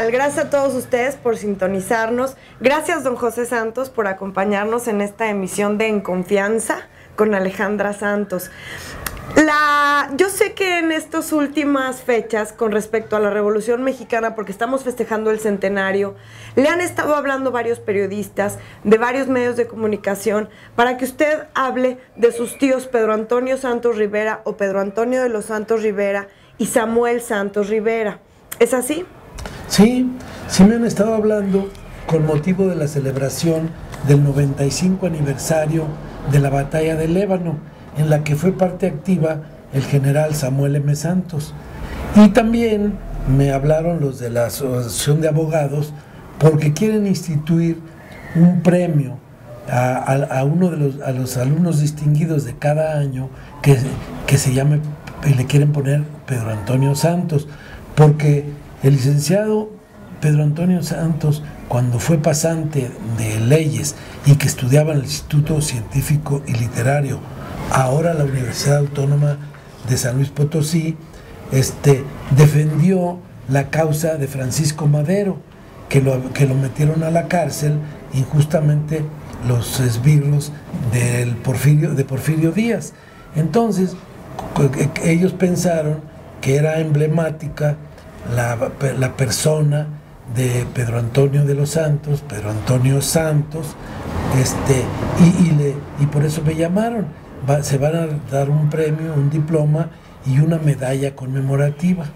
tal? Gracias a todos ustedes por sintonizarnos. Gracias, don José Santos, por acompañarnos en esta emisión de En Confianza con Alejandra Santos. Yo sé que en estas últimas fechas, con respecto a la Revolución Mexicana, porque estamos festejando el centenario, le han estado hablando varios periodistas de varios medios de comunicación para que usted hable de sus tíos Pedro Antonio Santos Rivera o Pedro Antonio de los Santos Rivera y Samuel Santos Rivera. ¿Es así? Sí, sí me han estado hablando con motivo de la celebración del 95 aniversario de la Batalla del Ébano, en la que fue parte activa el general Samuel M. Santos. Y también me hablaron los de la Asociación de Abogados porque quieren instituir un premio a uno de los alumnos distinguidos de cada año que se llame, y le quieren poner Pedro Antonio Santos, porque el licenciado Pedro Antonio Santos, cuando fue pasante de leyes y que estudiaba en el Instituto Científico y Literario, ahora la Universidad Autónoma de San Luis Potosí, defendió la causa de Francisco Madero, que lo metieron a la cárcel injustamente los esbirros de Porfirio Díaz. Entonces, ellos pensaron que era emblemática la persona de Pedro Antonio de los Santos, Pedro Antonio Santos, y por eso me llamaron. Se van a dar un premio, un diploma y una medalla conmemorativa.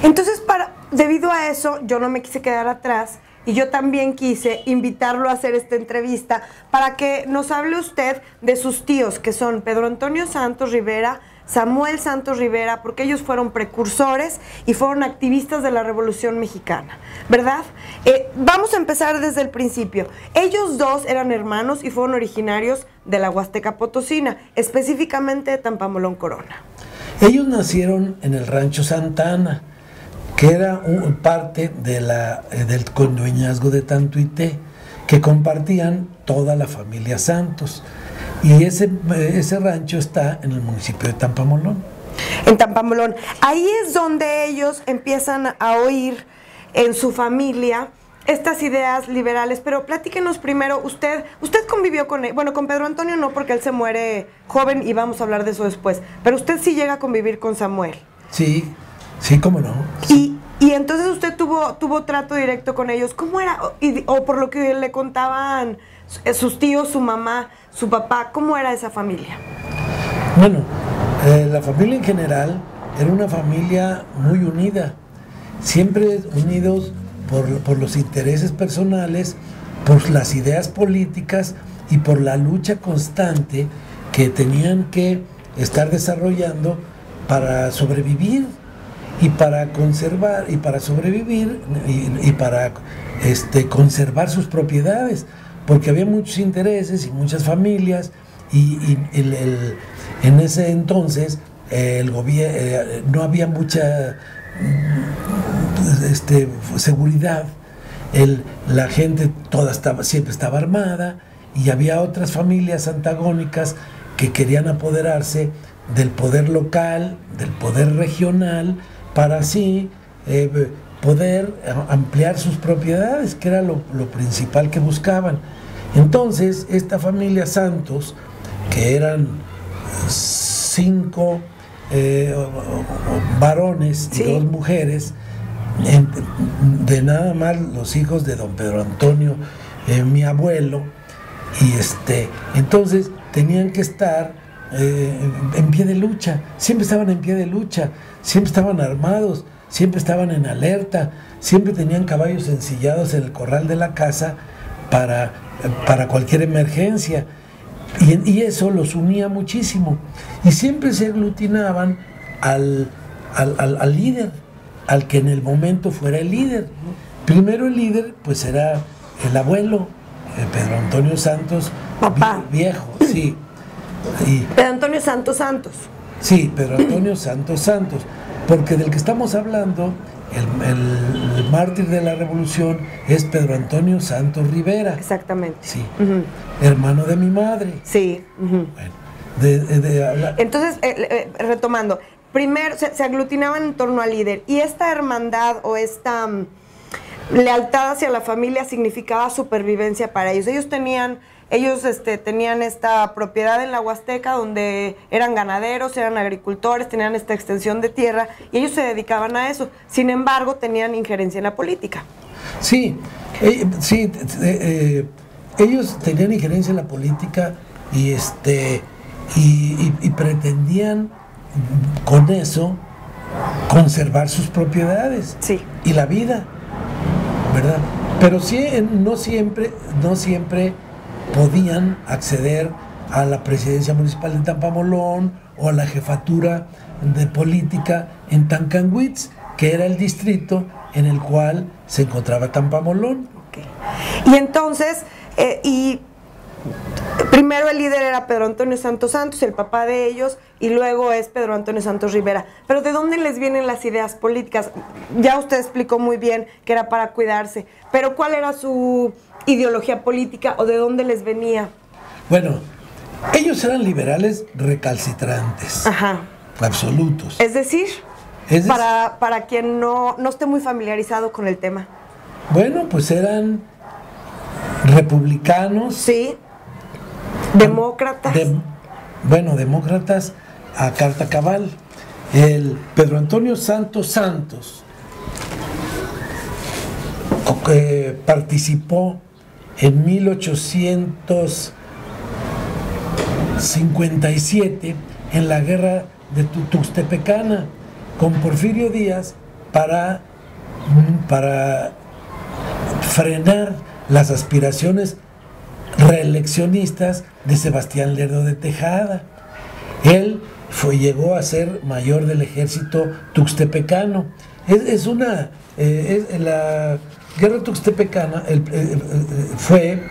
Entonces, debido a eso, yo no me quise quedar atrás y yo también quise invitarlo a hacer esta entrevista para que nos hable usted de sus tíos, que son Pedro Antonio Santos Rivera, Samuel Santos Rivera, porque ellos fueron precursores y fueron activistas de la Revolución Mexicana, ¿verdad? Vamos a empezar desde el principio. Ellos dos eran hermanos y fueron originarios de la Huasteca Potosina, específicamente de Tampamolón, Corona. Ellos nacieron en el rancho Santa Ana, que era parte del condueñazgo de Tantuité, que compartían toda la familia Santos. Y ese rancho está en el municipio de Tampamolón. En Tampamolón. Ahí es donde ellos empiezan a oír en su familia estas ideas liberales. Pero platíquenos primero, usted convivió con él. Bueno, con Pedro Antonio no, porque él se muere joven y vamos a hablar de eso después. Pero usted sí llega a convivir con Samuel. Sí, cómo no. Sí. Y entonces usted tuvo trato directo con ellos. ¿Cómo era? O por lo que le contaban sus tíos, su mamá, su papá, ¿cómo era esa familia? Bueno, la familia en general era una familia muy unida, siempre unidos por los intereses personales, por las ideas políticas y por la lucha constante que tenían que estar desarrollando para sobrevivir y para conservar y para sobrevivir y para conservar sus propiedades, porque había muchos intereses y muchas familias y en ese entonces el gobierno no había mucha seguridad, la gente siempre estaba armada y había otras familias antagónicas que querían apoderarse del poder local, del poder regional, para así poder ampliar sus propiedades, que era lo principal que buscaban. Entonces, esta familia Santos, que eran 5 varones y 2 mujeres, de nada más los hijos de don Pedro Antonio, mi abuelo, y entonces tenían que estar en pie de lucha, siempre estaban en pie de lucha, siempre estaban armados, siempre estaban en alerta, siempre tenían caballos ensillados en el corral de la casa para cualquier emergencia, y eso los unía muchísimo, y siempre se aglutinaban al líder, al que en el momento fuera el líder. Primero el líder pues era el abuelo, Pedro Antonio Santos, papá viejo, sí. Pedro Antonio Santos Santos. Sí, Pedro Antonio Santos Santos, porque del que estamos hablando, el mártir de la revolución, es Pedro Antonio Santos Rivera. Exactamente. Sí, hermano de mi madre. Sí. Bueno, entonces, retomando, primero se aglutinaban en torno al líder, y esta hermandad o esta lealtad hacia la familia significaba supervivencia para ellos. Ellos tenían esta propiedad en la Huasteca donde eran ganaderos, eran agricultores, tenían esta extensión de tierra y ellos se dedicaban a eso. Sin embargo, tenían injerencia en la política. Sí, ellos tenían injerencia en la política y pretendían con eso conservar sus propiedades, sí, y la vida, ¿verdad? Pero sí, no siempre podían acceder a la presidencia municipal de Tampamolón o a la jefatura de política en Tancanwitz, que era el distrito en el cual se encontraba Tampamolón. Okay. Y entonces, primero el líder era Pedro Antonio Santos Santos, el papá de ellos, y luego es Pedro Antonio Santos Rivera. Pero ¿de dónde les vienen las ideas políticas? Ya usted explicó muy bien que era para cuidarse, pero ¿cuál era su ideología política o de dónde les venía? Bueno, ellos eran liberales recalcitrantes. Ajá. Absolutos. Es decir, para quien no esté muy familiarizado con el tema. Bueno, pues eran republicanos. Sí. Demócratas. Demócratas a carta cabal. El Pedro Antonio Santos Santos participó en 1857 en la guerra de Tuxtepecana con Porfirio Díaz para frenar las aspiraciones reeleccionistas de Sebastián Lerdo de Tejada. Él llegó a ser mayor del ejército tuxtepecano. La guerra tuxtepecana fue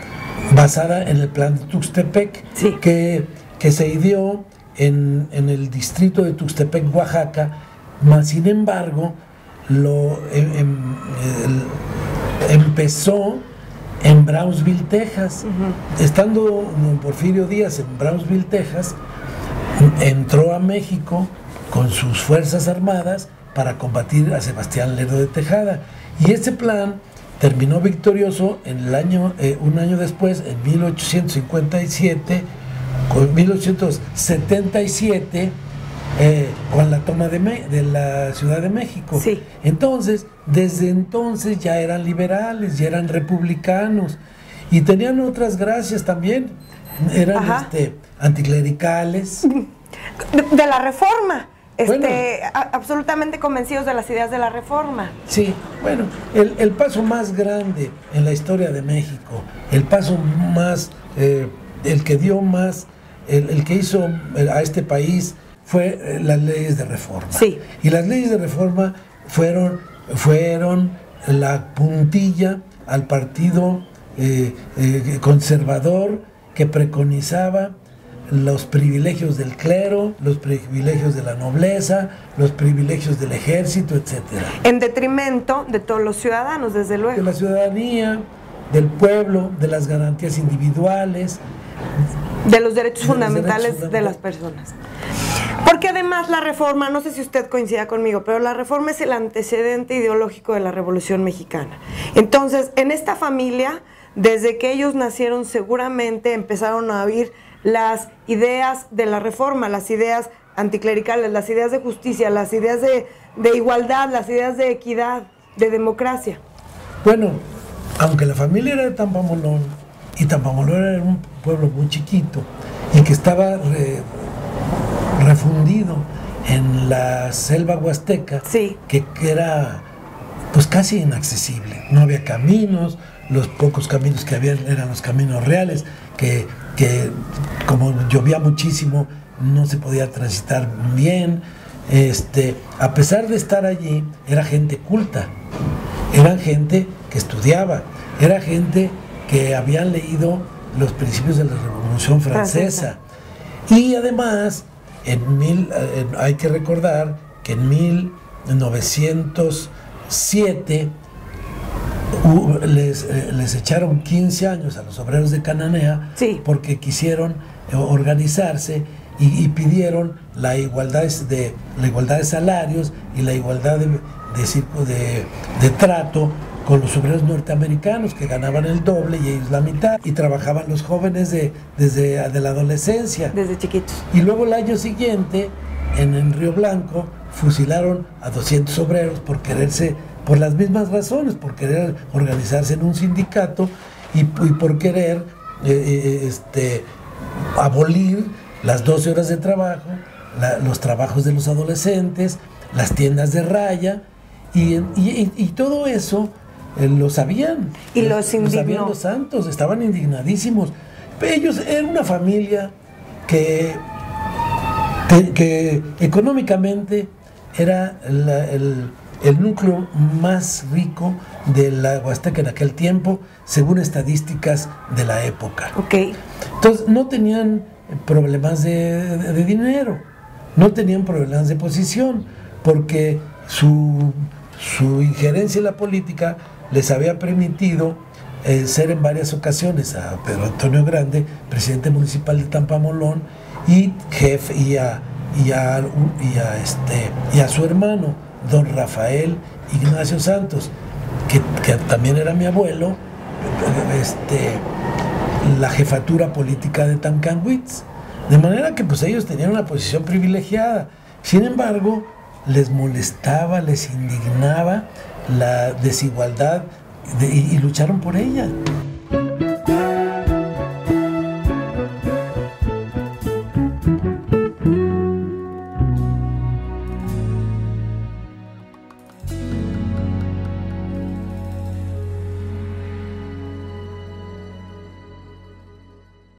basada en el plan de Tuxtepec, sí, que se dio en el distrito de Tuxtepec, Oaxaca, mas sin embargo empezó en Brownsville, Texas. Estando Porfirio Díaz en Brownsville, Texas, entró a México con sus fuerzas armadas para combatir a Sebastián Lerdo de Tejada. Y ese plan terminó victorioso en un año después, en 1877, con 1877, con la toma de la Ciudad de México. Sí. Entonces, desde entonces ya eran liberales, ya eran republicanos y tenían otras gracias también. Eran anticlericales. De la Reforma. Bueno, absolutamente convencidos de las ideas de la Reforma. Sí, bueno, el paso más grande en la historia de México, el paso más, el que dio más, el que hizo a este país fue las leyes de reforma. Sí. Y las leyes de reforma fueron la puntilla al partido conservador que preconizaba los privilegios del clero, los privilegios de la nobleza, los privilegios del ejército, etcétera. En detrimento de todos los ciudadanos, desde luego. De la ciudadanía, del pueblo, de las garantías individuales. De los derechos fundamentales de las personas. Porque además la Reforma, no sé si usted coincida conmigo, pero la Reforma es el antecedente ideológico de la Revolución Mexicana. Entonces, en esta familia, desde que ellos nacieron, seguramente empezaron a oír las ideas de la Reforma, las ideas anticlericales, las ideas de justicia, las ideas de igualdad, las ideas de equidad, de democracia. Bueno, aunque la familia era de Tampamolón, y Tampamolón era un pueblo muy chiquito, y que estaba refundido en la selva huasteca, sí, que era pues casi inaccesible. No había caminos, los pocos caminos que había eran los caminos reales, que como llovía muchísimo no se podía transitar bien. A pesar de estar allí, era gente culta, era gente que estudiaba, era gente que había leído los principios de la Revolución Francesa. Y además, hay que recordar que en 1907 les echaron 15 años a los obreros de Cananea, sí, porque quisieron organizarse y pidieron la igualdad de salarios y la igualdad de trato con los obreros norteamericanos que ganaban el doble y ellos la mitad, y trabajaban los jóvenes desde la adolescencia. Desde chiquitos. Y luego el año siguiente, en Río Blanco, fusilaron a 200 obreros por las mismas razones, por querer organizarse en un sindicato y por querer abolir las 12 horas de trabajo, los trabajos de los adolescentes, las tiendas de raya, y todo eso lo sabían. Y los indignó. Lo sabían los santos, estaban indignadísimos. Ellos eran una familia que económicamente era el núcleo más rico de la Huasteca en aquel tiempo, según estadísticas de la época. Okay. Entonces no tenían problemas de dinero, no tenían problemas de posición, porque su injerencia en la política les había permitido ser en varias ocasiones a Pedro Antonio Grande, presidente municipal de Tampamolón, y jefe, y a su hermano, don Rafael Ignacio Santos, que también era mi abuelo, la jefatura política de Tancanwitz. De manera que pues ellos tenían una posición privilegiada. Sin embargo, les molestaba, les indignaba la desigualdad y lucharon por ella.